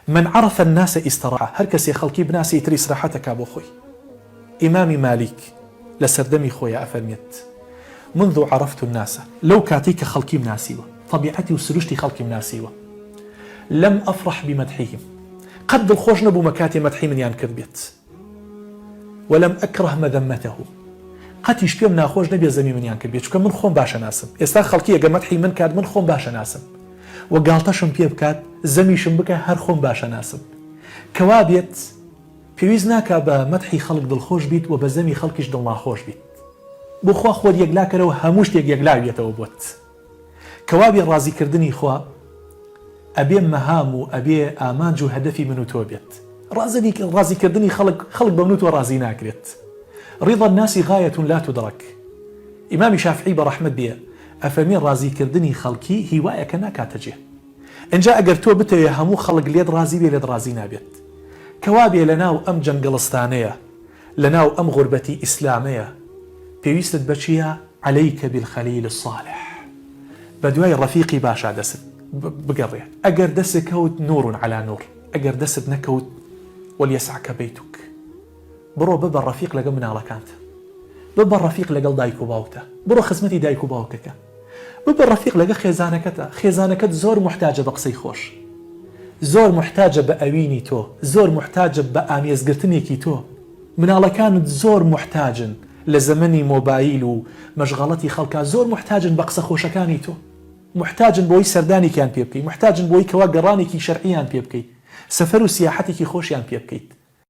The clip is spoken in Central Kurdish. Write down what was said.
من عرف الناس استراحة هر کەسێ خەڵکی بناسی تری استراحەتەکا بۆ خۆی. ئیمامی مالیک لە سەردەمی خۆیە ئەفەرمێت منذ عرفت الناس لو کاتی کە خەڵکی بناسیوە طبیعەتی و سروشتی خەڵکی بناسیوە لم أفرح بمدحهم قد دڵخۆش نەبوومە کاتێ مەدحی منیان کرد بێت ولم أكره مذمته قەتیش پێم ناخۆش نەبێ زەمی منیان کرد بێت چونکە من خۆم باشە ناسم. ئێستا خەڵکی ئەگە مەدحی من کات من خۆم باشە ناسم و گاڵتەشم پێ بکات زەمیشم بکە هەر خۆم باشە ناسم. کەوا بێت پێویست ناکا بە مەدحی خەڵک دڵخۆش بیت و بە زەمی خەڵکیش دڵناخۆش بیت. بۆ خوا خۆت یەکلاکەرەوە هەموو شتێک یەکلاوێتەوە بۆت. کەوا بێ ڕازیکردنی خوا ئەبێ مەهام و ئەبێ ئامانج و هەدەفی من و تۆ بێت. ڕازیکردنی خەڵک بە من و تۆ ڕازی ناکرێت. رضا الناس غاية لا تدرك. ئیمامی شافعی بە ڕەحمەت بێ ئەفەرمێ ڕازیکردنی خەڵکی هیوایەکە ناکاتەجێ. ئەجا ئەگەر تۆ بتەوێ هەموو خەڵک لێت ڕازی بێ لێت ڕازی نابێت. کەوا بێ لەناو ئەم جەنگڵستانەیە لەناو ئەم غوربەتی ئیسلامەیە پێویستت بەچیە عەلەیکە بالخەلیل الصالح بە دوای ڕەفیقی باشا دەست بگەڕێ. ئەگەر دەست کەوت نور على نور ئەگەر دەست نەکەوت وەلیەسعکە بەیتوک بڕۆ ببە ڕەفیق لەگەڵ مناڵەکانتە ببە ڕەفیق لەگەڵ دایک و باوکتە بڕۆ خزمەتی دایک و باوکەکە ببە ڕەفیق لەگەڵ خێزانەکەتە. خێزانەکەت زۆر محتاجە بە قسەی خۆش زۆر محتاجە بە ئەوینی تۆ زۆر محتاجە بە ئامێزگرتنێکی تۆ. مناڵەکانت زۆر محتاجن لە زەمەنی مۆبایل و مەشغەڵەتی خەڵکا زۆر محتاجن بە قسە خۆشەکانی تۆ محتاجن بۆی سەردانێکیان پێ بکەیت محتاجن بۆی کەوا گەڕانێکی شەرعیان پێ بکەیت سەفەر و سیاحەتێکی خۆشیان پێ بکەیت.